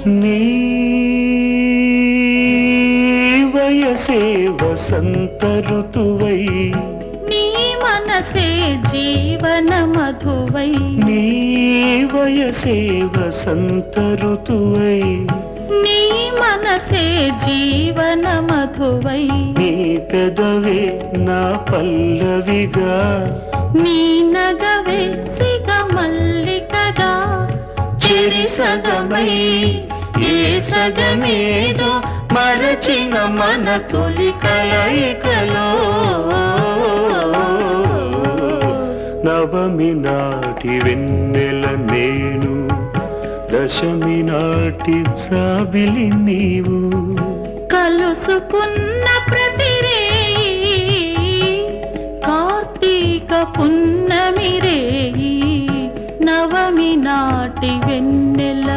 నీ వయసే వసంత ఋతువై, నీ మనసే జీవన మధువై, నీ వయసే వసంత ఋతువై, నీ మనసే జీవన మధువై, నీ పెదవే నా పల్లవిగా, నీ నగవే సిగ మల్లికగా, చెరి సగమై ఏ సగమేదో మరచిన మన తొలి కలయికలో, నవమి నాటి వెన్నెల నేను, దశమి నాటి జాబిలి నీవు, కలుసుకున్న ప్రతిరేయి కార్తీక పున్నమి రేయి, నవమి నాటి వెన్నెల